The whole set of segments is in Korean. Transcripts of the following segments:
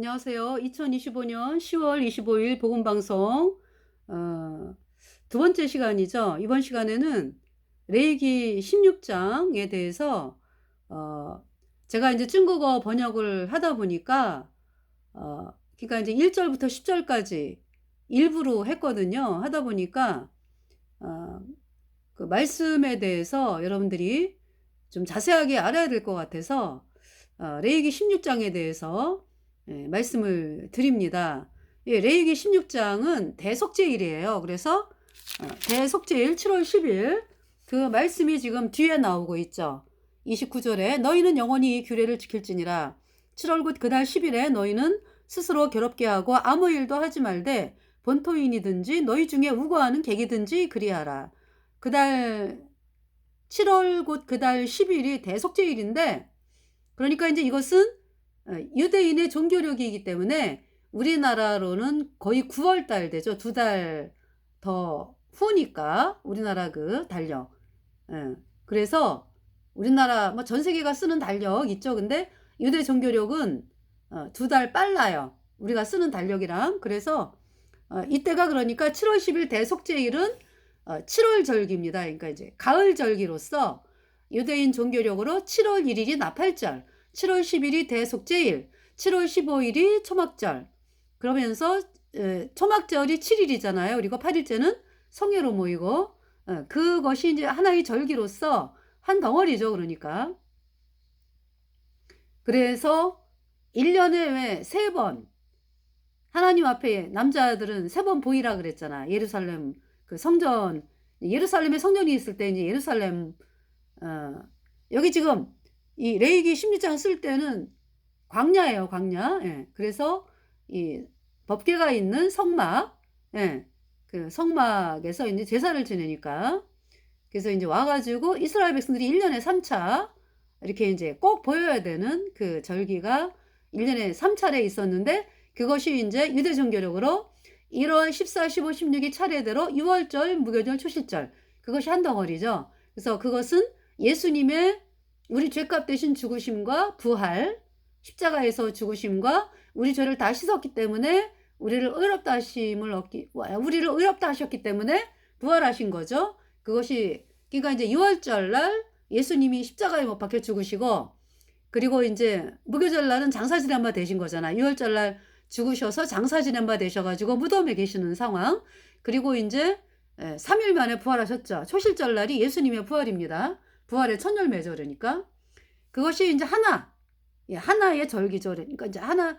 안녕하세요. 2025년 10월 25일 복음방송 두 번째 시간이죠. 이번 시간에는 레위기 16장에 대해서 제가 이제 중국어 번역을 하다 보니까 그러니까 이제 1절부터 10절까지 일부로 했거든요. 하다 보니까 어, 그 말씀에 대해서 여러분들이 좀 자세하게 알아야 될 것 같아서 레위기 16장에 대해서 말씀을 드립니다. 예, 레위기 16장은 대속죄일이에요. 그래서 대속죄일 7월 10일 그 말씀이 지금 뒤에 나오고 있죠. 29절에 너희는 영원히 이 규례를 지킬지니라. 7월 곧 그달 10일에 너희는 스스로 괴롭게 하고 아무 일도 하지 말되 본토인이든지 너희 중에 우거하는 객이든지 그리하라. 그달 7월 곧 그달 10일이 대속죄일인데, 그러니까 이제 이것은 유대인의 종교력이기 때문에 우리나라로는 거의 9월 달 되죠. 2달 더 후니까 우리나라 그 달력. 그래서 우리나라 뭐 전 세계가 쓰는 달력 있죠. 근데 유대 종교력은 2달 빨라요. 우리가 쓰는 달력이랑. 그래서 이때가 그러니까 7월 10일 대속죄일은 7월 절기입니다. 그러니까 이제 가을 절기로서 유대인 종교력으로 7월 1일이 나팔절, 7월 10일이 대속죄일, 7월 15일이 초막절. 그러면서 초막절이 7일이잖아요. 그리고 8일째는 성회로 모이고 그것이 이제 하나의 절기로서 한 덩어리죠. 그러니까. 그래서 1년에 왜 3번 하나님 앞에 남자들은 3번 보이라 그랬잖아. 예루살렘 그 성전, 예루살렘에 성전이 있을 때 이제 예루살렘 여기 지금 이 레위기 16장 쓸 때는 광야예요, 광야. 예. 그래서 이 법궤가 있는 성막, 예. 그 성막에서 이제 제사를 지내니까. 그래서 이제 와가지고 이스라엘 백성들이 1년에 3차 이렇게 이제 꼭 보여야 되는 그 절기가 1년에 3차례 있었는데, 그것이 이제 유대 종교력으로 1월 14, 15, 16이 차례대로 6월절, 무교절, 초실절. 그것이 한 덩어리죠. 그래서 그것은 예수님의 우리 죄값 대신 죽으심과 부활, 십자가에서 죽으심과 우리 죄를 다 씻었기 때문에 우리를 의롭다 하셨기 때문에 부활하신 거죠. 그것이 그러니까 이제 6월절 날 예수님이 십자가에 못 박혀 죽으시고, 그리고 이제 무교절 날은 장사 지낸 바 되신 거잖아. 6월절 날 죽으셔서 장사 지낸 바 되셔가지고 무덤에 계시는 상황. 그리고 이제 3일 만에 부활하셨죠. 초실절 날이 예수님의 부활입니다. 부활의 첫 열매죠. 그러니까 그것이 이제 하나의 절기죠. 그러니까 이제 하나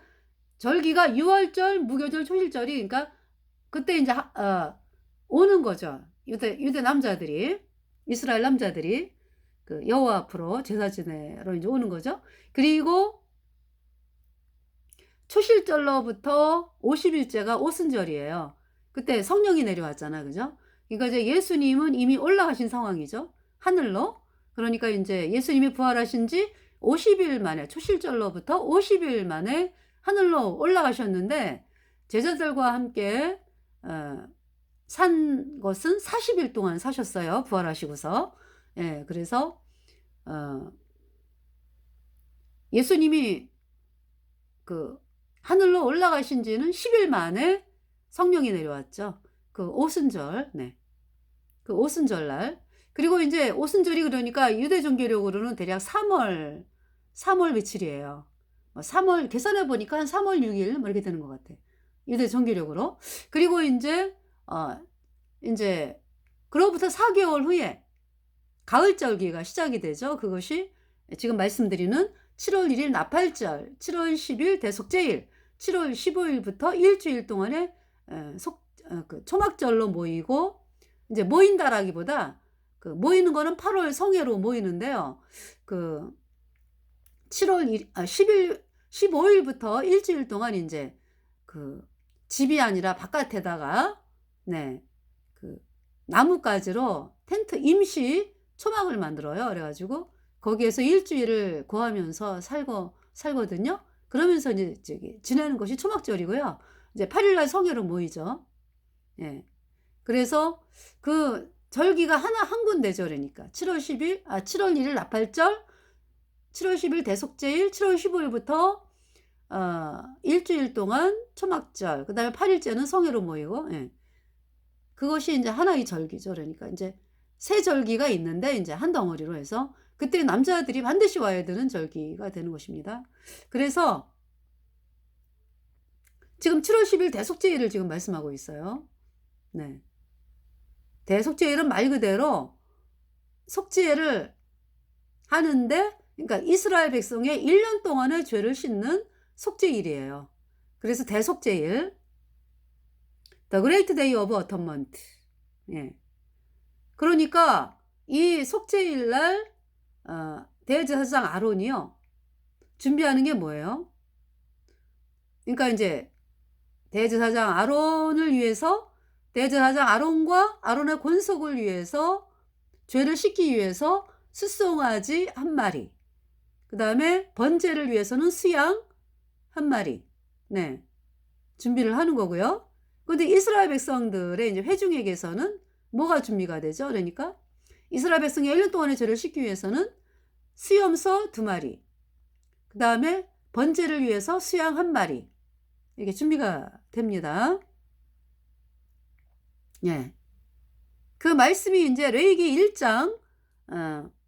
절기가 6월절, 무교절, 초실절이 그러니까 그때 이제 오는 거죠. 유대 남자들이, 이스라엘 남자들이 그 여호와 앞으로 제사 지내러 이제 오는 거죠. 그리고 초실절로부터 50일째가 오순절이에요. 그때 성령이 내려왔잖아. 그죠? 그러니까 이제 예수님은 이미 올라가신 상황이죠. 하늘로. 그러니까 이제 예수님이 부활하신 지 50일 만에, 초실절로부터 50일 만에 하늘로 올라가셨는데, 제자들과 함께 산 것은 40일 동안 사셨어요. 부활하시고서. 예, 그래서 예수님이 그 하늘로 올라가신 지는 10일 만에 성령이 내려왔죠. 그 오순절, 네. 그 오순절 날. 그리고 이제 오순절이 그러니까 유대 종교력으로는 대략 3월 며칠이에요. 3월, 계산해 보니까 한 3월 6일 뭐 이렇게 되는 것 같아. 유대 종교력으로. 그리고 이제, 이제, 그로부터 4개월 후에 가을절기가 시작이 되죠. 그것이 지금 말씀드리는 7월 1일 나팔절, 7월 10일 대속죄일, 7월 15일부터 일주일 동안에 그 초막절로 모이고, 이제 모인다라기보다 그 모이는 거는 8월 성회로 모이는데요. 그 15일부터 일주일 동안 이제 그 집이 아니라 바깥에다가 그 나뭇가지로 텐트 임시 초막을 만들어요. 그래가지고 거기에서 일주일을 구하면서 살거든요. 그러면서 이제 지내는 것이 초막절이고요. 이제 8일날 성회로 모이죠. 예. 그래서 그 절기가 한 군데죠. 그러니까 7월 1일 나팔절, 7월 10일 대속죄일, 7월 15일부터 일주일 동안 초막절, 그다음에 8일째는 성회로 모이고, 예. 그것이 인제 하나의 절기죠. 그러니까 인제 세 절기가 있는데 인제 한 덩어리로 해서 그때 남자들이 반드시 와야 되는 절기가 되는 것입니다. 그래서 지금 7월 10일 대속죄일을 지금 말씀하고 있어요. 네. 대속죄일은 말 그대로 속죄를 하는데, 그러니까 이스라엘 백성의 1년 동안의 죄를 씻는 속죄일이에요. 그래서 대속죄일, The Great Day of Atonement. 예. 그러니까 이 속죄일 날 대제사장 아론이요, 준비하는 게 뭐예요? 그러니까 인제 대제사장 아론을 위해서, 대제사장 아론과 아론의 권속을 위해서 죄를 씻기 위해서 숫송아지 한 마리, 그다음에 번제를 위해서는 수양 한 마리, 네, 준비를 하는 거고요. 근데 이스라엘 백성들의 이제 회중에게서는 뭐가 준비가 되죠? 그러니까 이스라엘 백성이 1년 동안의 죄를 씻기 위해서는 수염소 2마리, 그다음에 번제를 위해서 수양 한 마리, 이게 준비가 됩니다. 예. 그 말씀이 인제 레위기 1장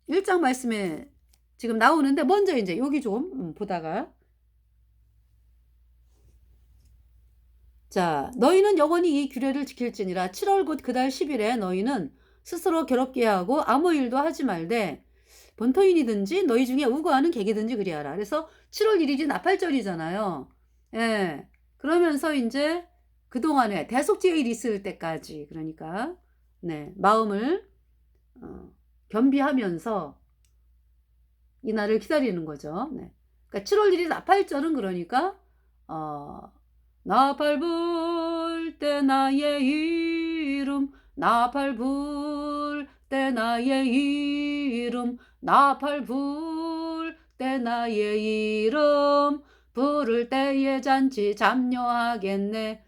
1장 말씀에 지금 나오는데, 먼저 인제 여기 좀 보다가, 자, 너희는 영원히 이 규례를 지킬지니라. 7월 곧 그달 10일에 너희는 스스로 괴롭게 하고 아무 일도 하지 말되 본토인이든지 너희 중에 우거하는 객이든지 그리하라. 그래서 7월 1일이 나팔절이잖아요. 예. 그러면서 인제 그동안에 대속죄일 있을 때까지, 그러니까 네, 마음을 겸비하면서 이 날을 기다리는 거죠. 네. 그러니까 7월 1일 나팔절은, 그러니까 나팔 불 때 나의 이름, 나팔 불 때 나의 이름, 나팔 불 때 나의 이름, 부를 때에 잔치 잠녀하겠네.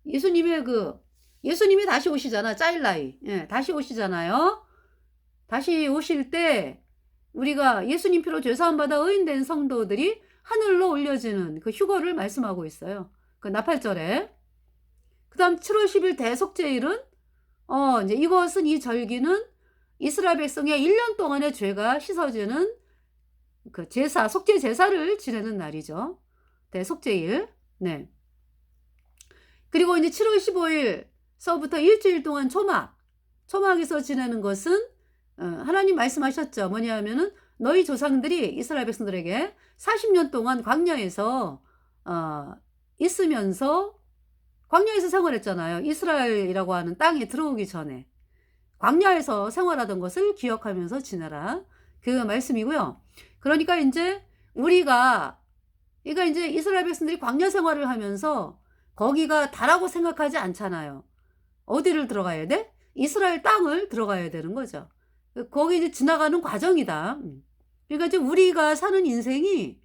예수님의 예수님이 다시 오시잖아. 짜일 나이. 예, 다시 오시잖아요. 다시 오실 때 우리가 예수님 피로 죄사함 받아 의인된 성도들이 하늘로 올려지는 그 휴거를 말씀하고 있어요. 그 나팔절에. 그다음 7월 10일 대속죄일은 이제 이것은, 이 절기는 이스라엘 백성의 1년 동안의 죄가 씻어지는 그 제사, 속죄 제사를 지내는 날이죠. 대속죄일. 네. 그리고 이제 7월 15일서부터 일주일 동안 초막에서 지내는 것은 하나님 말씀하셨죠. 뭐냐면은 너희 조상들이 이스라엘 백성들에게 40년 동안 광야에서 있으면서 광야에서 생활했잖아요. 이스라엘이라고 하는 땅에 들어오기 전에 광야에서 생활하던 것을 기억하면서 지내라, 그 말씀이고요. 그러니까 이제 우리가, 그러니까 이제 이스라엘 백성들이 광야 생활을 하면서 거기가 다라고 생각하지 않잖아요. 어디를 들어가야 돼? 이스라엘 땅을 들어가야 되는 거죠. 거기 이제 지나가는 과정이다. 그러니까 이제 우리가 사는 인생이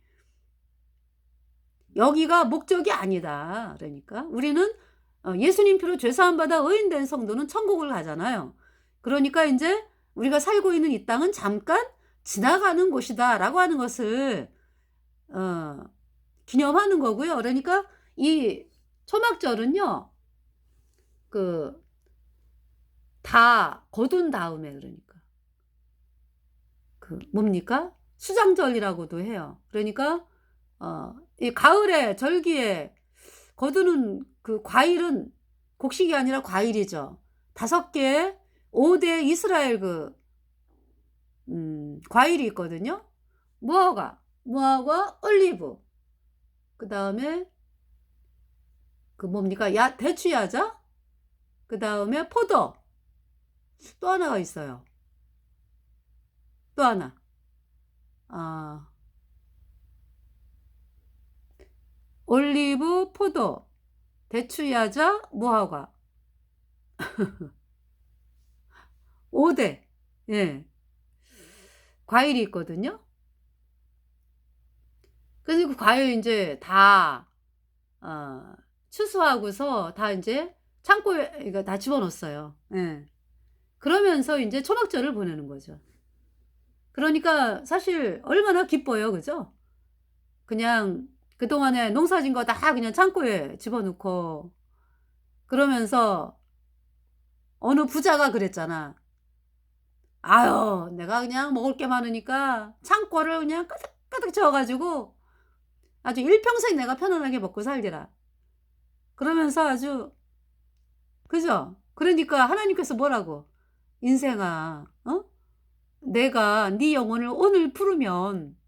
여기가 목적이 아니다. 그러니까 우리는 예수님 피로 죄사함 받아 의인된 성도는 천국을 가잖아요. 그러니까 이제 우리가 살고 있는 이 땅은 잠깐 지나가는 곳이다라고 하는 것을 기념하는 거고요. 그러니까 이 초막절은요, 다 거둔 다음에, 그러니까 뭡니까? 수장절이라고도 해요. 그러니까 이 가을에 절기에 거두는 그 과일은 곡식이 아니라 과일이죠. 5개 5대 이스라엘 과일이 있거든요. 무화과, 올리브, 그다음에 뭡니까? 대추 야자, 그다음에 포도, 또 하나가 있어요. 또 하나. 올리브, 포도, 대추 야자, 무화과. 5대. 예. 과일이 있거든요. 그래서 그 과일 이제 다 추수하고서 다 이제 창고에 이거 다 집어넣었어요. 예. 그러면서 이제 초막절을 보내는 거죠. 그러니까 사실 얼마나 기뻐요. 그죠? 그냥 그동안에 농사진 거 다 그냥 창고에 집어넣고 그러면서 어느 부자가 그랬잖아. "아유 내가 그냥 먹을 게 많으니까 창고를 그냥 가득가득 채워 가지고 아주 일평생 내가 편안하게 먹고 살리라." 그러면서 아주 그죠? 그러니까 하나님께서 뭐라고 "인생아 내가 네 영혼을 오늘 부르면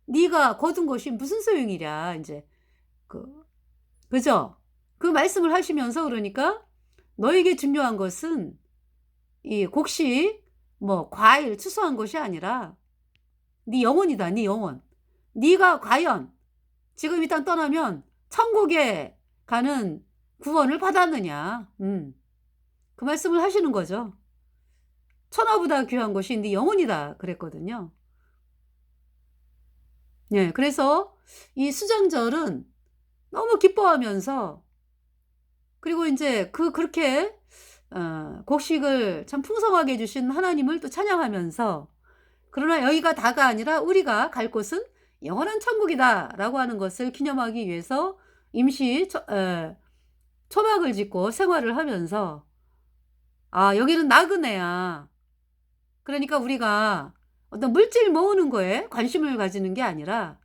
네가 거둔 것이 무슨 소용이랴." 인제 그 그죠? 그 말씀을 하시면서 그러니까 "너에게 중요한 것은 이 곡식 뭐 과일 추수한 것이 아니라 네 영혼이다, 네 영혼. 네가 과연 지금 이 땅 떠나면 천국에 가는 구원을 받았느냐." 그 말씀을 하시는 거죠. "천하보다 귀한 것이 네 영혼이다." 그랬거든요. 예. 그래서 이 수장절은 너무 기뻐하면서 그리고 인제 그렇게 곡식을 참 풍성하게 해 주신 하나님을 또 찬양하면서 그러나 여기가 다가 아니라 우리가 갈 곳은 영원한 천국이다라고 하는 것을 기념하기 위해서 임시 초막을 짓고 생활을 하면서 '아 여기는 나그네야.' 그러니까 우리가 어떤 물질 모으는 거에 관심을 가지는 게 아니라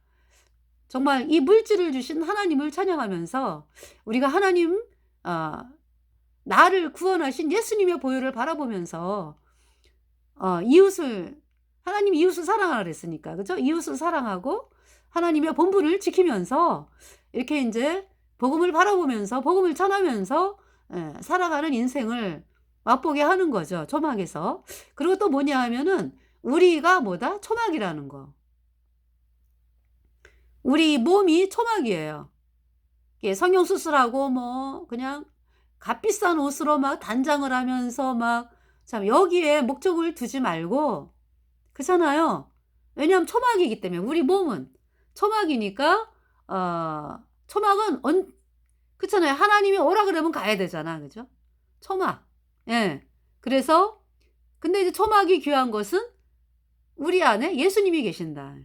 정말 이 물질을 주신 하나님을 찬양하면서 우리가 하나님 아 나를 구원하신 예수님의 보혈을 바라보면서 이웃을 하나님이 이웃을 사랑하라 그랬으니까. 그죠? 이웃을 사랑하고 하나님의 본분을 지키면서 이렇게 인제 복음을 바라보면서 복음을 전하면서 살아가는 인생을 맛보게 하는 거죠, 초막에서. 그리고 또 뭐냐 하면은 우리가 뭐다? 초막이라는 거. 우리 몸이 초막이에요. 이게 성형 수술하고 뭐 그냥 값비싼 옷으로 막 단장을 하면서 막 참 여기에 목적을 두지 말고 그렇잖아요. 왜냐하면 초막이기 때문에 우리 몸은 초막이니까 초막은 그렇잖아요. 하나님이 오라 그러면 가야 되잖아. 그죠? 초막. 예. 그래서 근데 이제 초막이 귀한 것은 우리 안에 예수님이 계신다.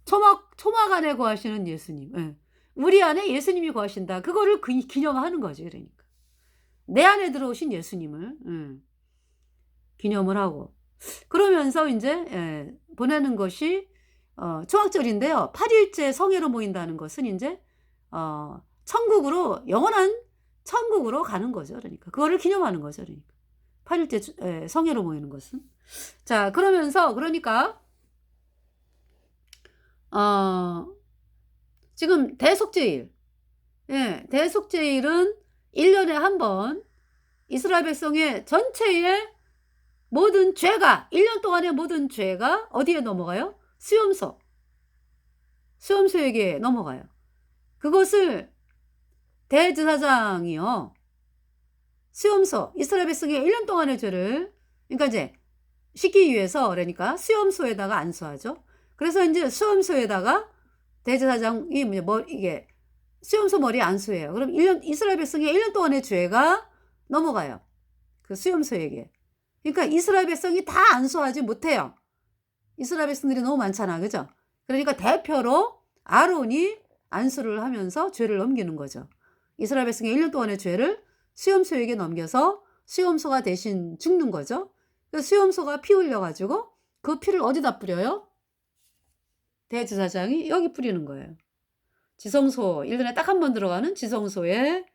초막 안에 거하시는 예수님. 예. 우리 안에 예수님이 거하신다. 그거를 기념하는 거지 그러니까. 내 안에 들어오신 예수님을 기념을 하고 그러면서 인제 보내는 것이 초막절인데요. 8 일째 성회로 모인다는 것은 인제 천국으로 영원한 천국으로 가는 거죠 그러니까. 그거를 기념하는 거죠 그러니까. 8 일째 성회로 모이는 것은. 자 그러면서 그러니까 어 지금 대속죄일 대속죄일은 1 년에 한 번 이스라엘 백성의 전체의 모든 죄가 1년 동안의 모든 죄가 어디에 넘어가요? 수염소에게 넘어가요. 그것을 대제사장이요. 수염소 이스라엘 백성의 1년 동안의 죄를 그러니까 이제 씻기 위해서 그러니까 수염소에다가 안수하죠. 그래서 인제 수염소에다가 대제사장이 이게 수염소 머리에 안수해요. 그럼 1년 이스라엘 백성의 1년 동안의 죄가 넘어가요. 그 수염소에게. 그러니까 이스라엘 백성이 다 안수하지 못해요. 이스라엘 백성들이 너무 많잖아. 그죠? 그러니까 대표로 아론이 안수를 하면서 죄를 넘기는 거죠. 이스라엘 백성의 1년 동안의 죄를 수염소에게 넘겨서 수염소가 대신 죽는 거죠. 그 수염소가 피 흘려 가지고 그 피를 어디다 뿌려요? 대제사장이 여기 뿌리는 거예요. 지성소 1 년에 딱 한 번 들어가는 지성소에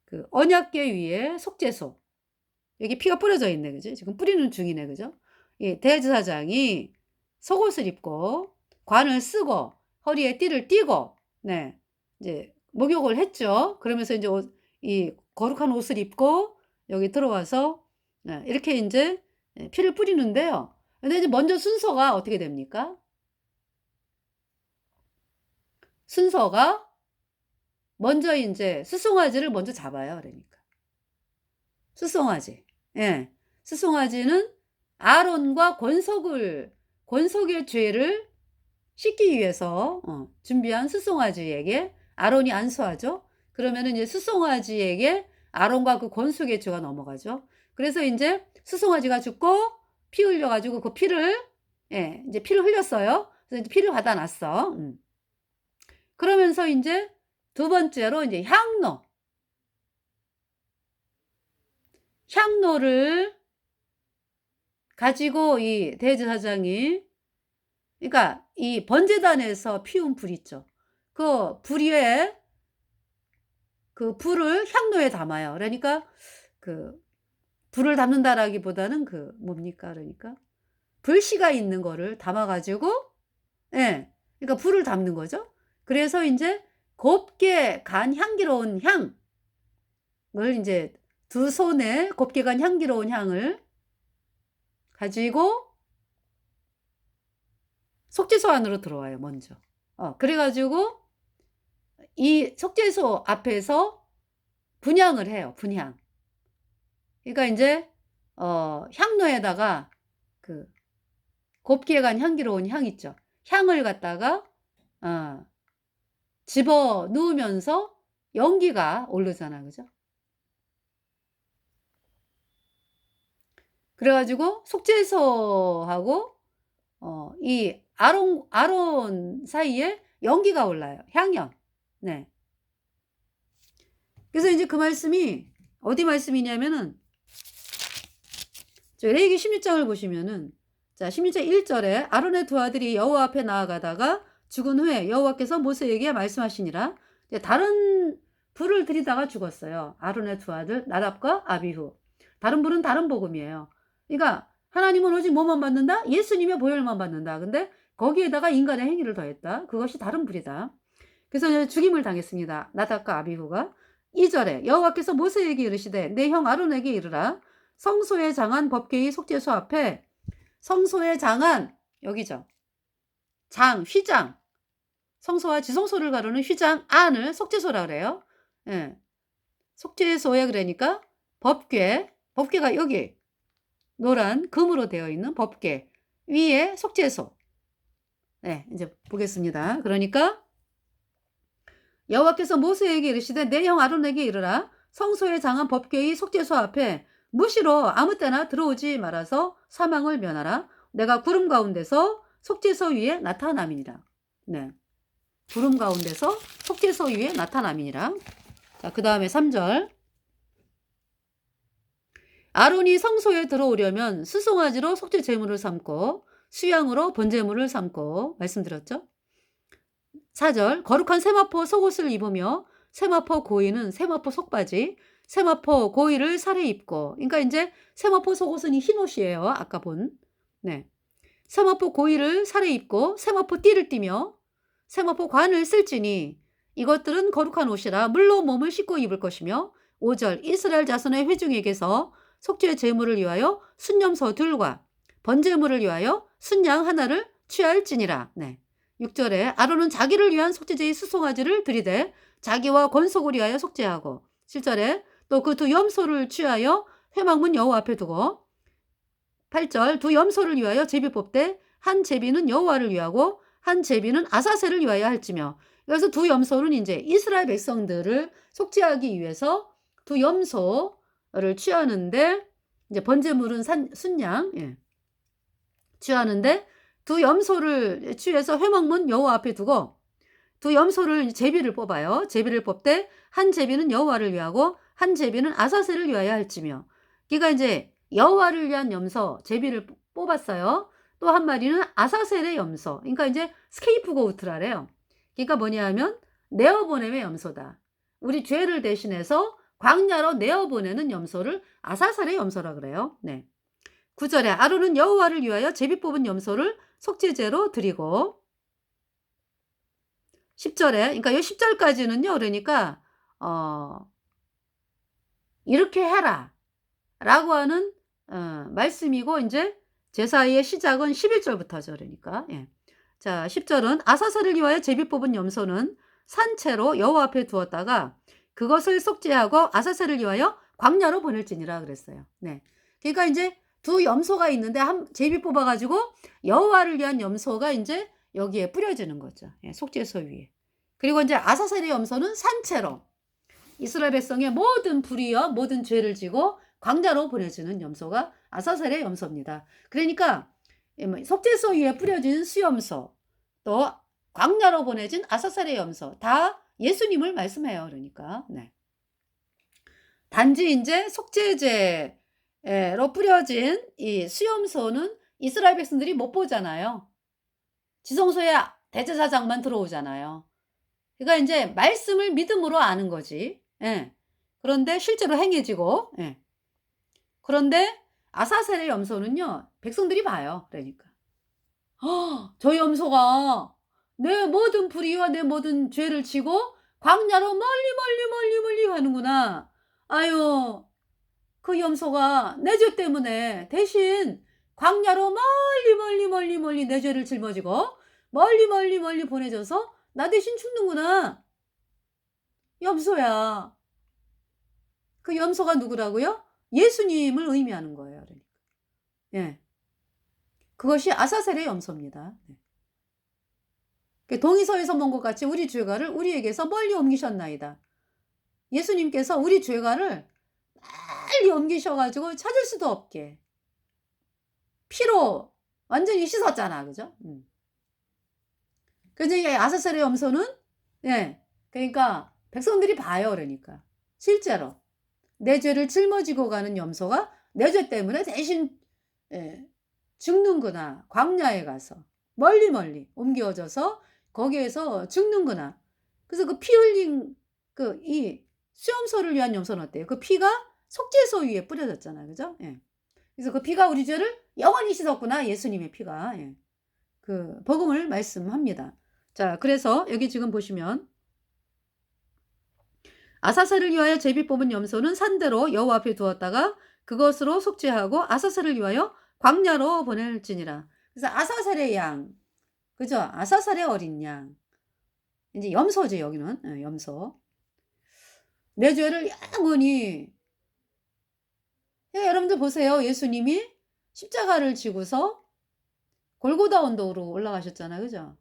그 언약궤 위에 속죄소 여기 피가 뿌려져 있네. 그지? 지금 뿌리는 중이네. 그죠? 이 대제사장이 속옷을 입고 관을 쓰고 허리에 띠를 띠고 네. 이제 목욕을 했죠. 그러면서 인제 이 거룩한 옷을 입고 여기 들어와서 이렇게 인제 피를 뿌리는데요. 근데 이제 먼저 순서가 어떻게 됩니까? 순서가 먼저 인제 수송아지를 먼저 잡아요 그러니까. 수송아지. 예. 수송아지는 아론과 권속의 죄를 씻기 위해서 준비한 수송아지에게 아론이 안수하죠. 그러면은 이제 수송아지에게 아론과 그 권속의 죄가 넘어가죠. 그래서 인제 수송아지가 죽고 피 흘려 가지고 그 피를 인제 피를 흘렸어요. 그래서 이제 피를 받아놨어. 그러면서 이제 두 번째로 이제 향로를 가지고 이 대제사장이, 그러니까 이 번제단에서 피운 불 있죠. 그 불 위에 그 불을 향로에 담아요. 그러니까 그 불을 담는다라기보다는 그 뭡니까? 그러니까 불씨가 있는 거를 담아 가지고, 예. 그러니까 불을 담는 거죠. 그래서 인제 곱게 간 향기로운 향을 인제 두 손에 곱게 간 향기로운 향을 가지고 속죄소 안으로 들어와요 먼저. 그래 가지고 이 속죄소 앞에서 분향을 해요, 분향. 그러니까 인제 향로에다가 그 곱게 간 향기로운 향 있죠. 향을 갖다가 집어넣으면서 연기가 오르잖아. 그죠? 그래 가지고 속죄소하고 이 아론 사이에 연기가 올라요. 향연. 네. 그래서 인제 그 말씀이 어디 말씀이냐면은 저 레위기 16장을 보시면은, 자 16장 1절에 아론의 두 아들이 여호와 앞에 나아가다가 죽은 후에 여호와께서 모세에게 말씀하시니라. 다른 불을 들이다가 죽었어요. 아론의 두 아들 나답과 아비후. 다른 불은 다른 복음이에요. 그러니까 하나님은 오직 뭐만 받는다? 예수님의 보혈만 받는다. 근데 거기에다가 인간의 행위를 더했다. 그것이 다른 불이다. 그래서 죽임을 당했습니다. 나답과 아비후가. 2절에 여호와께서 모세에게 이르시되 내 형 아론에게 이르라. 성소의 장한 법궤의 속죄소 앞에, 성소의 장한 여기죠. 휘장. 성소와 지성소를 가르는 휘장 안을 속죄소라 그래요. 예. 속죄소에 그러니까 법궤가 여기 노란 금으로 되어 있는 법궤 위에 속죄소. 네, 이제 보겠습니다. 그러니까 여호와께서 모세에게 이르시되 내 형 아론에게 이르라. 성소에 장한 법궤의 속죄소 앞에 무시로 아무 때나 들어오지 말아서 사망을 면하라. 내가 구름 가운데서 속죄소 위에 나타남이니라. 네. 구름 가운데서 속죄소 위에 나타남이니라. 자, 그 다음에 3절. 아론이 성소에 들어오려면 수송아지로 속죄 제물을 삼고 수양으로 번제물을 삼고 말씀드렸죠. 4절. 거룩한 세마포 속옷을 입으며 세마포 고이는 세마포 속바지, 세마포 고이를 살에 입고, 그러니까 이제 세마포 속옷은 이 흰옷이에요. 아까 본. 네. 세마포 고이를 살에 입고 세마포 띠를 띠며 세마포 관을 쓸지니 이것들은 거룩한 옷이라 물로 몸을 씻고 입을 것이며. 5절. 이스라엘 자손의 회중에게서 속죄 제물을 위하여 순염소 둘과 번제물을 위하여 순양 하나를 취할지니라. 네. 6절에 아론은 자기를 위한 속죄제의 수송아지를 들이대 자기와 권속을 위하여 속죄하고. 7절에 또 그 두 염소를 취하여 회막문 여호와 앞에 두고. 8절. 두 염소를 위하여 제비 뽑되 한 제비는 여호와를 위하고 한 제비는 아사셀을 위하여 할지며. 그래서 두 염소는 이제 이스라엘 백성들을 속죄하기 위해서 두 염소를 취하는데, 이제 번제물은 순양, 예. 취하는데 두 염소를 취해서 회막문 여호와 앞에 두고 두 염소를 제비를 뽑아요. 제비를 뽑되 한 제비는 여호와를 위하고 한 제비는 아사셀을 위하여 할지며. 그러니까 이제 여호와를 위한 염소 제비를 뽑았어요. 또 한 마리는 아사셀의 염소. 그러니까 이제 스케이프고우트라래요. 그러니까 뭐냐 하면 내어보냄의 염소다. 우리 죄를 대신해서 광야로 내어보내는 염소를 아사셀의 염소라 그래요. 네. 9절에 아론은 여호와를 위하여 제비 뽑은 염소를 속죄제로 드리고. 10절에, 그러니까 이 10절까지는요. 그러니까 이렇게 해라 라고 하는 말씀이고, 이제 제사의 시작은 11절부터죠. 그러니까. 예. 자, 10절은 아사셀을 위하여 제비 뽑은 염소는 산채로 여호와 앞에 두었다가 그것을 속죄하고 아사셀을 위하여 광야로 보낼지니라 그랬어요. 네. 그러니까 이제 두 염소가 있는데 제비 뽑아가지고 여호와를 위한 염소가 이제 여기에 뿌려지는 거죠. 예, 속죄소 위에. 그리고 이제 아사셀의 염소는 산채로 이스라엘 백성의 모든 불의와 모든 죄를 지고 광야로 보내주는 염소가 아사셀의 염소입니다. 그러니까 속죄소 위에 뿌려진 수염소, 또 광야로 보내진 아사살의 염소 다 예수님을 말씀해요. 그러니까. 네. 단지 인제 속죄제로 뿌려진 이 수염소는 이스라엘 백성들이 못 보잖아요. 지성소에 대제사장만 들어오잖아요. 그러니까 인제 말씀을 믿음으로 아는 거지. 예. 그런데 실제로 행해지고 예. 그런데 아사셀의 염소는요 백성들이 봐요. 그러니까. 저 염소가 내 모든 불의와 내 모든 죄를 지고 광야로 멀리, 멀리, 멀리, 멀리 가는구나. 아유 그 염소가 내 죄 때문에 대신 광야로 멀리, 멀리, 멀리, 멀리 내 죄를 짊어지고 멀리, 멀리, 멀리 보내져서 나 대신 죽는구나. 염소야. 그 염소가 누구라고요? 예수님을 의미하는 거예요. 그러니까. 예. 그것이 아사셀의 염소입니다. 네. 그 동의서에서 본 것 같이 우리 죄가를 우리에게서 멀리 옮기셨나이다. 예수님께서 우리 죄가를 빨리 옮기셔 가지고 찾을 수도 없게 피로 완전히 씻었잖아. 그죠? 그래서 이 아사셀의 염소는 예. 그러니까 백성들이 봐요. 그러니까. 실제로 내 죄를 짊어지고 가는 염소가 내 죄 때문에 대신 예. 죽는구나. 광야에 가서 멀리 멀리 옮겨져서 거기에서 죽는구나. 그래서 그 피 흘린 그 이 수염소를 위한 염소는 어때요? 그 피가 속죄소 위에 뿌려졌잖아요. 그죠? 예. 그래서 그 피가 우리 죄를 영원히 씻었구나. 예수님의 피가. 예. 그 복음을 말씀합니다. 자, 그래서 여기 지금 보시면 아사셀을 위하여 제비 뽑은 염소는 산대로 여호와 앞에 두었다가 그것으로 속죄하고 아사셀을 위하여 광야로 보낼지니라. 그래서 아사셀의 양, 그죠? 아사셀의 어린 양. 이제 염소죠, 여기는. 예, 염소. 내 죄를 영원히. 예, 여러분들 보세요. 예수님이 십자가를 지고서 골고다 언덕으로 올라가셨잖아요. 그죠?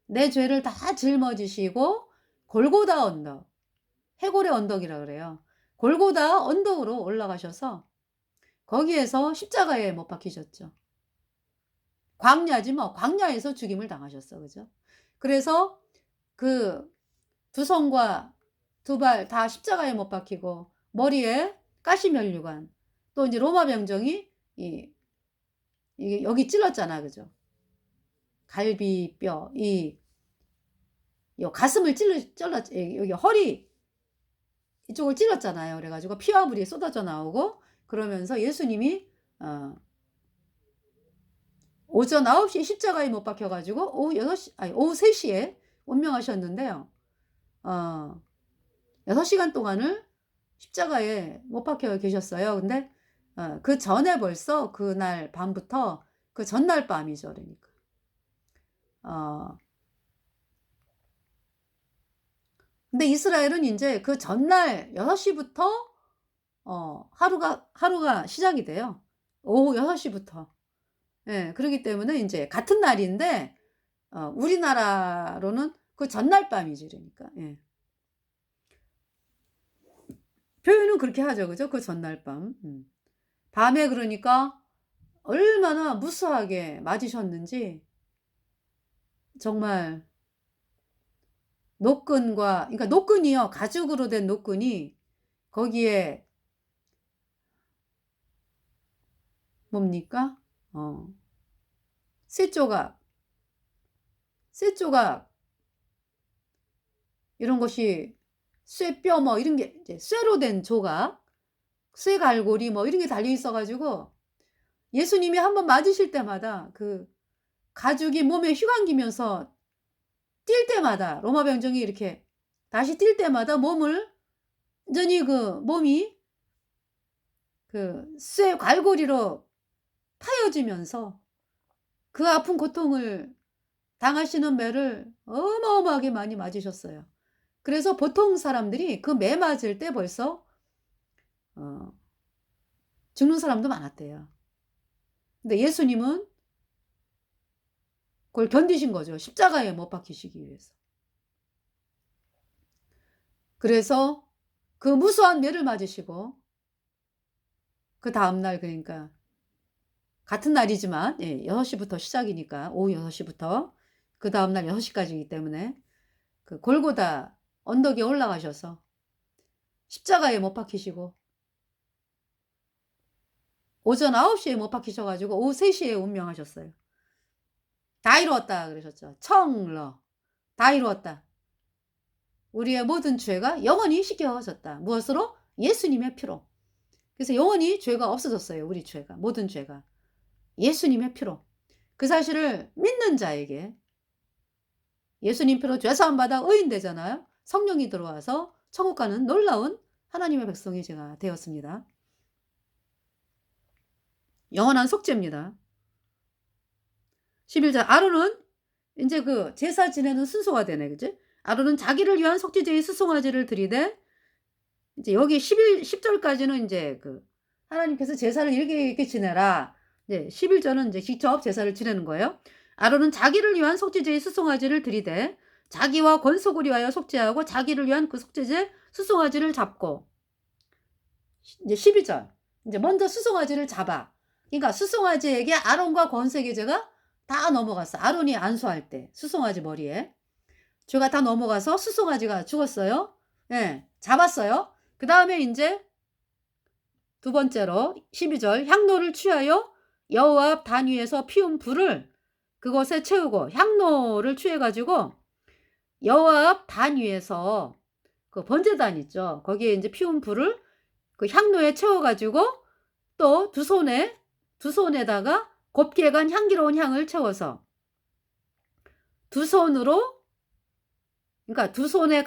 내 죄를 다 짊어지시고 골고다 언덕. 해골의 언덕이라 그래요. 골고다 언덕으로 올라가셔서 거기에서 십자가에 못 박히셨죠. 광야지 뭐. 광야에서 죽임을 당하셨어. 그죠? 그래서 그 두 손과 두 발 다 십자가에 못 박히고 머리에 가시면류관 또 이제 로마 병정이 이게 여기 찔렀잖아. 그죠? 갈비뼈 요 가슴을 찔렀 여기 허리 이쪽을 찔렀잖아요. 그래 가지고 피와 물이 쏟아져 나오고 그러면서 예수님이 오전 9시에 십자가에 못 박혀 가지고 오후 3시에 운명하셨는데요. 6시간 동안을 십자가에 못 박혀 계셨어요. 근데 그 전에 벌써 그날 밤부터 그 전날 밤이죠. 그러니까. 근데 이스라엘은 인제 그 전날 6시부터 하루가 시작이 돼요. 오후 6시부터. 예. 그러기 때문에 인제 같은 날인데 우리나라로는 그 전날 밤이지 그러니까. 예. 표현은 그렇게 하죠. 그죠? 그 전날 밤. 밤에 그러니까 얼마나 무수하게 맞으셨는지 정말 노끈과 그러니까 노끈이요. 가죽으로 된 노끈이 거기에 뭡니까? 쇠조각 이런 것이 쇠뼈 뭐 이런 게 이제 쇠로 된 조각, 쇠갈고리 뭐 이런 게 달려 있어 가지고 예수님이 한번 맞으실 때마다 그 가죽이 몸에 휘감기면서 뛸 때마다 로마 병정이 이렇게 다시 뛸 때마다 몸을 완전히 그 몸이 그 쇠갈고리로 파여지면서 그 아픈 고통을 당하시는 매를 어마어마하게 많이 맞으셨어요. 그래서 보통 사람들이 그 매 맞을 때 벌써 죽는 사람도 많았대요. 근데 예수님은 그걸 견디신 거죠. 십자가에 못 박히시기 위해서. 그래서 그 무수한 매를 맞으시고 그 다음날 그러니까 같은 날이지만 예 6시부터 시작이니까 오후 6시부터 그 다음날 6시까지이기 때문에 그 골고다 언덕에 올라가셔서 십자가에 못 박히시고 오전 9시에 못 박히셔 가지고 오후 3시에 운명하셨어요. 다 이루었다 그러셨죠. 청러 다 이루었다. 우리의 모든 죄가 영원히 씻겨졌다. 무엇으로? 예수님의 피로. 그래서 영원히 죄가 없어졌어요. 우리 죄가. 모든 죄가. 예수님의 피로. 그 사실을 믿는 자에게 예수님 피로 죄사함 받아 의인 되잖아요. 성령이 들어와서 천국 가는 놀라운 하나님의 백성이 제가 되었습니다. 영원한 속죄입니다. 11절 아론은 이제 그 제사 지내는 순서가 되네. 그치? 아론은 자기를 위한 속죄제의 수송아지를 드리되 이제 여기 10절까지는 이제 그 하나님께서 제사를 이렇게 지내라. 이제 11절은 이제 직접 제사를 지내는 거예요. 아론은 자기를 위한 속죄제의 수송아지를 드리되 자기와 권속을 위하여 속죄하고 자기를 위한 그 속죄제 수송아지를 잡고 이제 12절 이제 먼저 수송아지를 잡아. 그러니까 수송아지에게 아론과 권속의 죄가 다 넘어갔어. 아론이 안수할 때 수송아지 머리에 죄가 다 넘어가서 수송아지가 죽었어요. 예, 잡았어요. 그 다음에 이제 두 번째로 12절 향로를 취하여 여호와 앞 단 위에서 피운 불을 그것에 채우고 향로를 취해가지고 여호와 앞 단 위에서 그 번제단 있죠. 거기에 이제 피운 불을 그 향로에 채워가지고 또 두 손에다가 곱게 간 향기로운 향을 채워서 두 손으로 그러니까 두 손에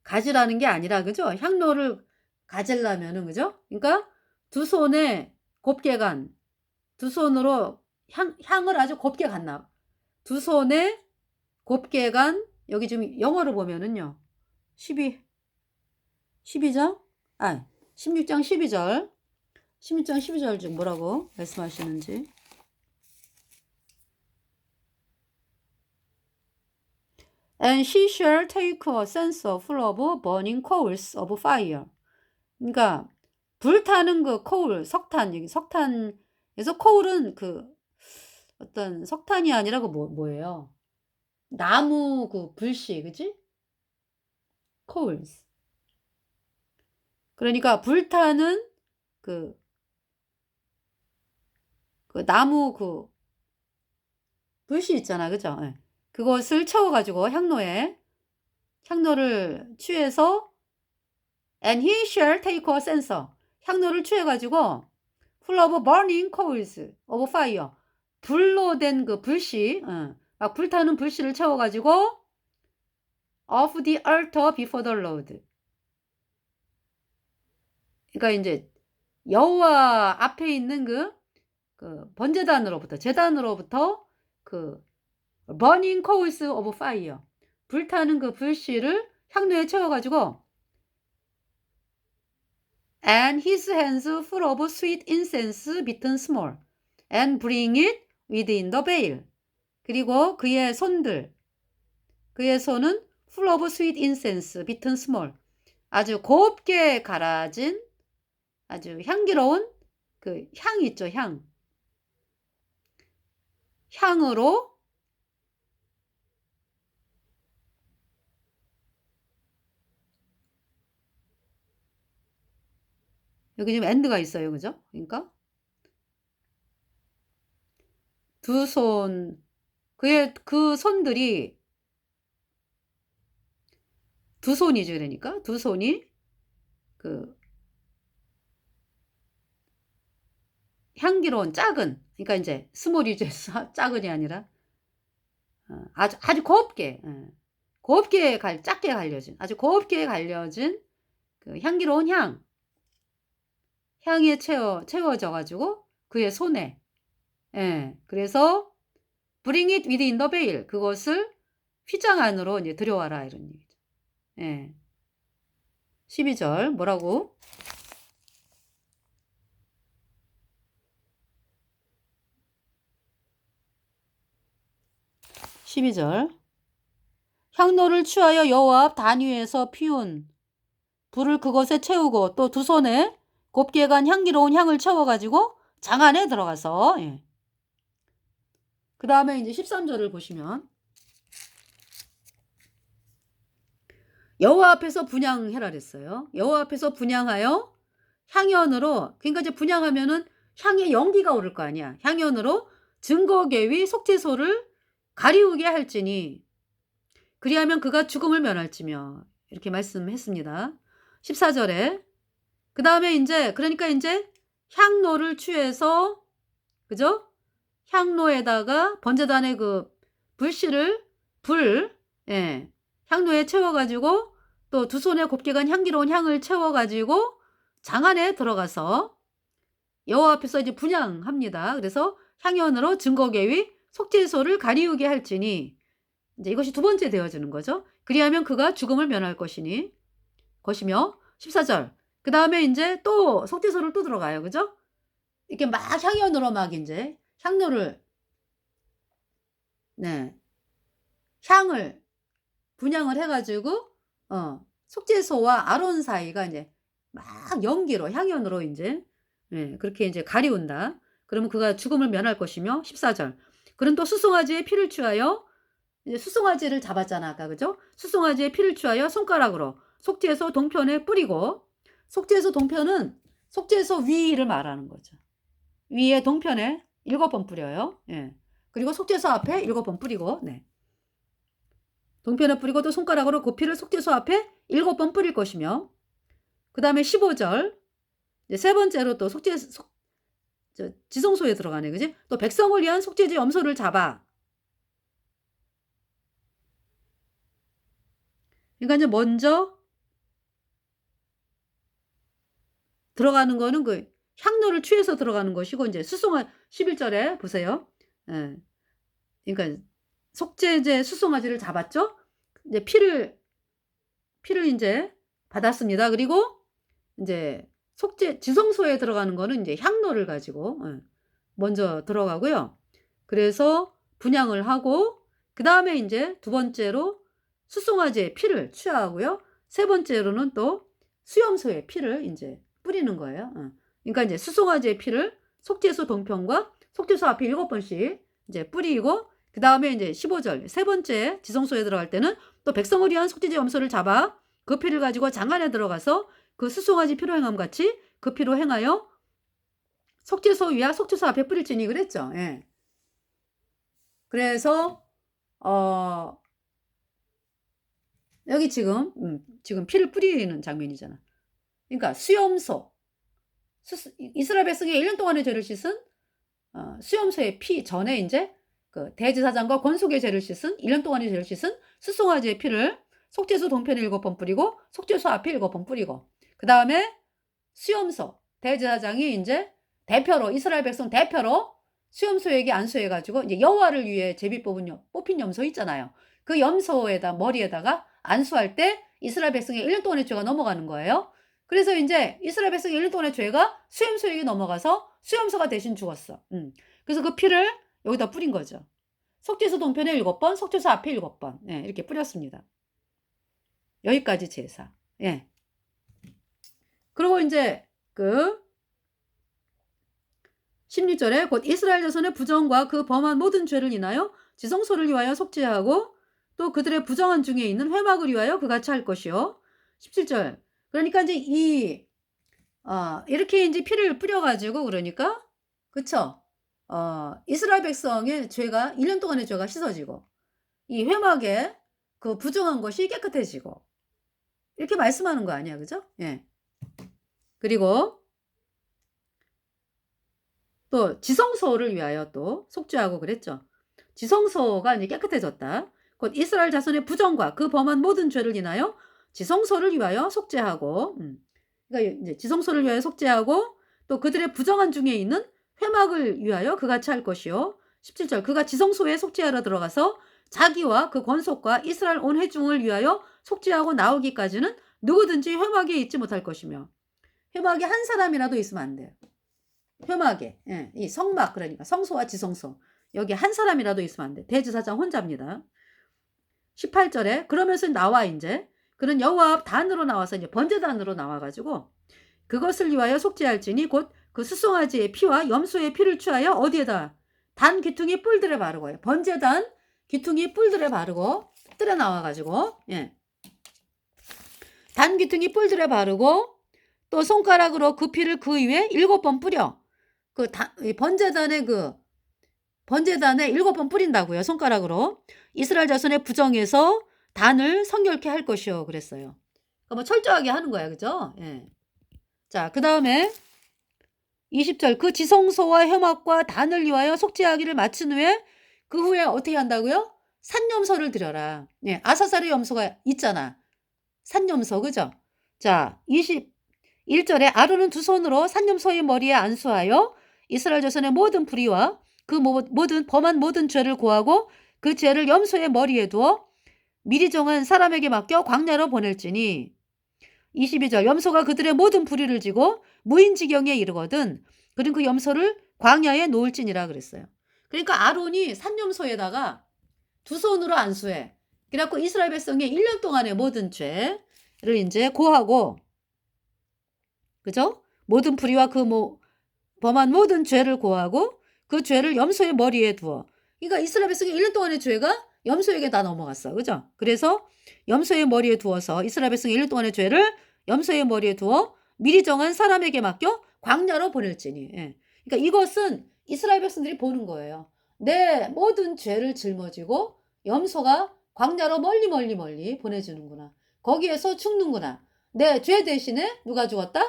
가지라는 게 아니라 그죠? 향로를 가지려면은 그죠? 그러니까 두 손에 곱게 간 두 손으로 향을 아주 곱게 갔나. 두 손에 곱게 간 여기 지금 영어로 보면은요. 12장? 16장 12절. 16장 12절 중 뭐라고 말씀하시는지. And she shall take a censer full of burning coals of fire. 그러니까 불타는 그 코울, 석탄, 여기 석탄에서 코울은 그 어떤 석탄이 아니라 그 뭐예요? 나무 그 불씨, 그치? coals. 그러니까 불타는 그 나무 그 불씨 있잖아, 그죠? 네. 그것을 채워가지고 향로를 취해서 and he shall take a censer. 향로를 취해가지고 full of burning coals of fire. 불로 된 그 불씨, 막 불타는 불씨를 채워가지고 of the altar before the Lord. 그러니까 이제 여호와 앞에 있는 그 번제단으로부터 제단으로부터 그 burning coals of fire. 불타는 그 불씨를 향로에 채워가지고 and his hands full of sweet incense beaten small and bring it within the veil. 그리고 그의 손은 full of sweet incense beaten small. 아주 곱게 갈아진 아주 향기로운 그 향 있죠, 향으로 여기 지금 엔드가 있어요. 그죠? 그러니까 두 손, 그 손들이 두 손이죠. 그러니까 두 손이 그 향기로운 작은, 그러니까 이제 스몰이죠. 작은이 아니라 아주 곱게, 작게 갈려진, 아주 곱게 갈려진 그 향기로운 향에 채워져 가지고 그의 손에, 그래서 bring it within the veil. 그것을 휘장 안으로 이제 들여와라 이런 얘기죠. 12절 뭐라고? 향로를 취하여 여호와 앞 단 위에서 피운 불을 그것에 채우고 또 두 손에 곱게 간 향기로운 향을 채워가지고 장 안에 들어가서 그 다음에 이제 13절을 보시면 여호와 앞에서 분향해라 그랬어요. 여호와 앞에서 분향하여 향연으로, 그러니까 이제 분향하면은 향의 연기가 오를 거 아니야. 향연으로 증거계위 속죄소를 가리우게 할지니 그리하면 그가 죽음을 면할지며, 이렇게 말씀했습니다. 14절에 그다음에 인제, 그러니까 인제 향로를 취해서, 그죠? 향로에다가 번제단의 그 불씨를, 예, 향로에 채워 가지고 또 두 손에 곱게 간 향기로운 향을 채워 가지고 장 안에 들어가서 여호와 앞에서 이제 분향합니다. 그래서 향연으로 증거계위 속죄소를 가리우게 할지니, 이제 이것이 두 번째 되어지는 거죠. 그리하면 그가 죽음을 면할 것이며 14절. 그다음에 인제 또 속죄소를 또 들어가요. 그죠? 이렇게 막 향연으로 막 인제 향로를, 네, 향을 분향을 해 가지고 속죄소와 아론 사이가 인제 막 연기로 향연으로 인제, 예, 그렇게 인제 가리운다. 그러면 그가 죽음을 면할 것이며 14절. 그는 또 수송아지의 피를 취하여, 이제 수송아지를 잡았잖아 아까. 그죠? 수송아지의 피를 취하여 손가락으로 속죄소 동편에 뿌리고, 속죄소 동편은 속죄소 위를 말하는 거죠. 위에 동편에 7번 뿌려요. 예. 그리고 속죄소 앞에 7번 뿌리고, 네. 동편에 뿌리고 또 손가락으로 그 피를 속죄소 앞에 7번 뿌릴 것이며, 그다음에 15절. 이제 세 번째로 또 지성소에 들어가네. 그지? 또 백성을 위한 속죄제 염소를 잡아. 그러니까 이제 먼저 들어가는 거는 그 향로를 취해서 들어가는 것이고, 이제 11절에 보세요. 예. 그러니까 속죄제 수송아지를 잡았죠. 이제 피를 인제 받았습니다. 그리고 인제 지성소에 들어가는 거는 인제 향로를 가지고, 예, 먼저 들어가고요. 그래서 분향을 하고, 그다음에 인제 두 번째로 수송아지의 피를 취하고요. 세 번째로는 또 수염소의 피를 인제 뿌리는 거예요. 그러니까 인제 수송아지의 피를 속죄소 동편과 속죄소 앞에 7번씩 이제 뿌리고, 그다음에 인제 15절 세 번째 지성소에 들어갈 때는 또 백성을 위한 속죄제 염소를 잡아 그 피를 가지고 장 안에 들어가서 그 수송아지 피로 행함 같이 그 피로 행하여 속죄소 위와 속죄소 앞에 뿌릴지니 그랬죠. 예. 그래서 여기 지금 피를 뿌리는 장면이잖아. 그러니까 수염소, 이스라엘 백성이 1년 동안의 죄를 씻은 수염소의 피 전에 인제 그 대제사장과 권속의 죄를 씻은, 1년 동안의 죄를 씻은 수송아지의 피를 속죄소 동편에 7번 뿌리고 속죄소 앞에 7번 뿌리고, 그다음에 수염소 대제사장이 인제 대표로, 이스라엘 백성 대표로 수염소에게 안수해 가지고 이제 여호와를 위해 제비 뽑힌 염소 있잖아요. 그 염소에다 머리에다가 안수할 때 이스라엘 백성의 1년 동안의 죄가 넘어가는 거예요. 그래서 인제 이스라엘 백성의 1년 동안의 죄가 수염소에게 넘어가서 수염소가 대신 죽었어. 그래서 그 피를 여기다 뿌린 거죠. 속죄소 동편에 7번, 속죄소 앞에 7번. 예, 이렇게 뿌렸습니다. 여기까지 제사. 예. 그리고 인제 그 16절에 곧 이스라엘 자손의 부정과 그 범한 모든 죄를 인하여 지성소를 위하여 속죄하고 또 그들의 부정한 중에 있는 회막을 위하여 그같이 할 것이요. 17절. 그러니까 이제 이렇게 인제 피를 뿌려 가지고, 그러니까 그쵸? 이스라엘 백성의 죄가 1년 동안의 죄가 씻어지고 이 회막에 그 부정한 것이 깨끗해지고, 이렇게 말씀하는 거 아니야. 그죠? 예. 그리고 또 지성소를 위하여 또 속죄하고 그랬죠. 지성소가 이제 깨끗해졌다. 곧 이스라엘 자손의 부정과 그 범한 모든 죄를 인하여 지성소를 위하여 속죄하고, 그러니까 이제 지성소를 위하여 속죄하고 또 그들의 부정한 중에 있는 회막을 위하여 그같이 할 것이요. 17절. 그가 지성소에 속죄하러 들어가서 자기와 그 권속과 이스라엘 온 회중을 위하여 속죄하고 나오기까지는 누구든지 회막에 있지 못할 것이며, 회막에 한 사람이라도 있으면 안 돼요. 회막에, 예, 이 성막, 그러니까 성소와 지성소, 여기 한 사람이라도 있으면 안 돼. 대제사장 혼자입니다. 18절에 그러면서 나와 이제 그는 여호와 앞 단으로 나와서 이제 번제단으로 나와가지고 그것을 위하여 속죄할지니 곧 그 수송아지의 피와 염소의 피를 취하여 어디에다 단 귀퉁이 뿔들에 바르고, 번제단 귀퉁이 뿔들에 바르고 뜰에 나와가지고, 예, 단귀퉁이 뿔들에 바르고 또 손가락으로 그 피를 그 위에 7번 뿌려. 이 번제단에 7번 뿌린다고요. 손가락으로. 이스라엘 자손의 부정에서 단을 성결케 할 것이요. 그랬어요. 그러니까 뭐 철저하게 하는 거야. 그죠? 예. 자, 그다음에 20절 그 지성소와 회막과 단을 위하여 속죄하기를 마친 후에 그 후에 어떻게 한다고요? 산염소를 드려라. 예, 아사살의 염소가 있잖아. 산염소, 그죠? 자, 21절에 아론은 두 손으로 산염소의 머리에 안수하여 이스라엘 자손의 모든 불의와 그 모든 범한 모든 죄를 고하고 그 죄를 염소의 머리에 두어 미리 정한 사람에게 맡겨 광야로 보낼지니 22절 염소가 그들의 모든 불의를 지고 무인지경에 이르거든 그는 그 염소를 광야에 놓을지니라 그랬어요. 그러니까 아론이 산염소에다가 두 손으로 안수해. 그래갖고 이스라엘 백성의 1년 동안의 모든 죄를 이제 고하고, 그죠? 모든 불의와 범한 모든 죄를 고하고 그 죄를 염소의 머리에 두어. 그러니까 이스라엘 백성의 1년 동안의 죄가 염소에게 다 넘어갔어. 그죠? 그래서 염소의 머리에 두어서 이스라엘 백성의 1년 동안의 죄를 염소의 머리에 두어 미리 정한 사람에게 맡겨 광야로 보낼지니. 예. 그러니까 이것은 이스라엘 백성들이 보는 거예요. 내 모든 죄를 짊어지고 염소가 광야로 멀리 보내주는구나. 거기에서 죽는구나. 내 죄 대신에 누가 죽었다?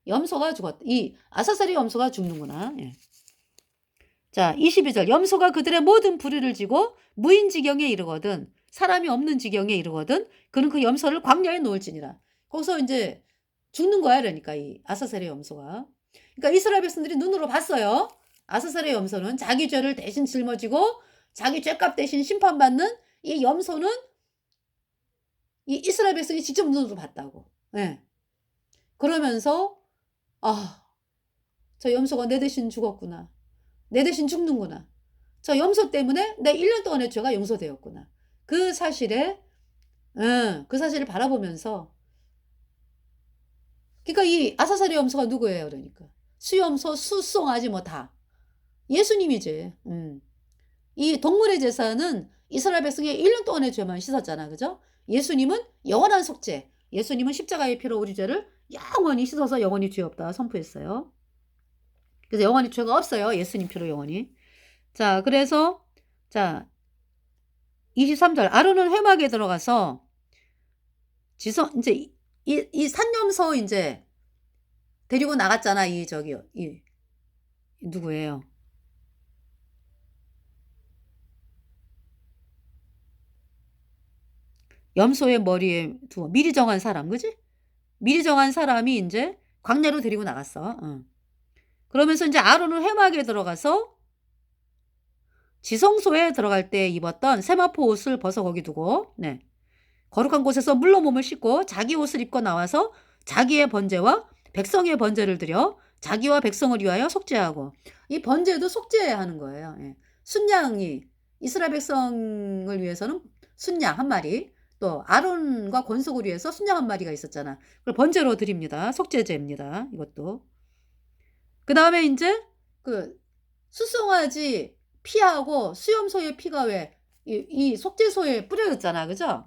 염소가 죽었다. 이 아사살의 염소가 죽는구나. 예. 자, 22절 염소가 그들의 모든 불의를 지고 무인지경에 이르거든 사람이 없는 지경에 이르거든 그는 그 염소를 광야에 놓을지니라. 거기서 이제 죽는 거야. 그러니까 이 아사살의 염소가. 그러니까 이스라엘 백성들이 눈으로 봤어요. 아사살의 염소는 자기 죄를 대신 짊어지고 자기 죄값 대신 심판받는 이 염소는 이 이스라엘 백성이 직접 눈으로 봤다고. 예. 그러면서 저 염소가 내 대신 죽었구나. 내 대신 죽는구나. 저 염소 때문에 내 1년 동안의 죄가 용서되었구나. 그 사실을 바라보면서 그러니까 이 아사살의 염소가 누구예요? 그러니까 수염소, 수송아지 뭐 다 예수님이지. 이 동물의 제사는 이스라엘 백성의 1년 동안의 죄만 씻었잖아. 그죠? 예수님은 영원한 속죄. 예수님은 십자가의 피로 우리 죄를 영원히 씻어서 영원히 죄 없다 선포했어요. 그래서 영원히 죄가 없어요. 예수님 피로 영원히. 자, 그래서 자 23절 아론은 회막에 들어가서 이제 이 산염소 이제 데리고 나갔잖아. 이 누구예요? 염소의 머리에 두어 미리 정한 사람, 그지? 미리 정한 사람이 이제 광야로 데리고 나갔어. 그러면서 이제 아론은 회막에 들어가서 지성소에 들어갈 때 입었던 세마포 옷을 벗어 거기 두고, 네. 거룩한 곳에서 물로 몸을 씻고 자기 옷을 입고 나와서 자기의 번제와 백성의 번제를 드려 자기와 백성을 위하여 속죄하고, 이 번제도 속죄하는 거예요. 예. 순양이 이스라엘 백성을 위해서는 순양 한 마리, 또 아론과 권속을 위해서 순양 한 마리가 있었잖아. 그걸 번제로 드립니다. 속죄제입니다. 이것도. 그 다음에 이제 수송아지 피하고 수염소의 피가 왜 이 속죄소에 뿌려졌잖아. 그죠?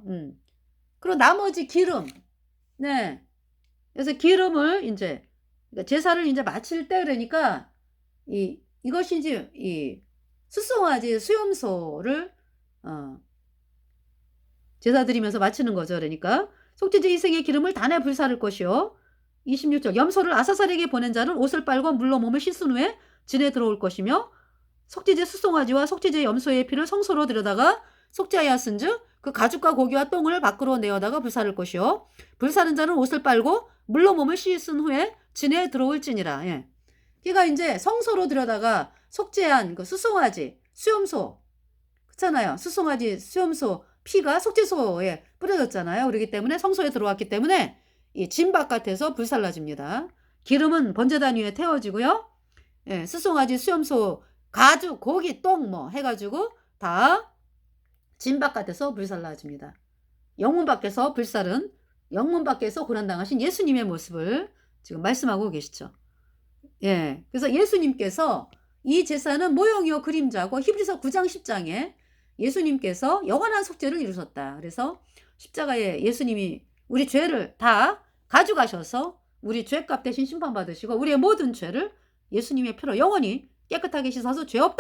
그리고 나머지 기름. 네. 그래서 기름을 이제 제사를 이제 마칠 때 그러니까 이것이 이제 이 수송아지 수염소를 제사 드리면서 마치는 거죠. 그러니까 속죄제 희생의 기름을 단에 불사를 것이요. 26절 염소를 아사살에게 보낸 자는 옷을 빨고 물로 몸을 씻은 후에 진에 들어올 것이며 속죄제 수송아지와 속죄제 염소의 피를 성소로 들여다가 속죄하였은즉 그 가죽과 고기와 똥을 밖으로 내어다가 불사를 것이요. 불사른 자는 옷을 빨고 물로 몸을 씻은 후에 진에 들어올지니라. 예. 그러니까 이제 성소로 들여다가 속죄한 그 수송아지, 수염소, 그렇잖아요. 수송아지, 수염소 피가 속죄소에 뿌려졌잖아요. 그렇기 때문에 성소에 들어왔기 때문에 이 진 바깥에서 불살라집니다. 기름은 번제단 위에 태워지고요. 예, 수송아지, 수염소, 가죽, 고기, 똥 뭐 해가지고 다 진 바깥에서 불살라집니다. 영문 밖에서 불살은 영문 밖에서 고난당하신 예수님의 모습을 지금 말씀하고 계시죠. 예, 그래서 예수님께서 이 제사는 모형이요 그림자고 히브리서 9장 10장에 예수님께서 영원한 속죄를 이루셨다. 그래서 십자가에 예수님이 우리 죄를 다 가져가셔서 우리 죄값 대신 심판받으시고 우리의 모든 죄를 예수님의 피로 영원히 깨끗하게 씻어서 죄 없다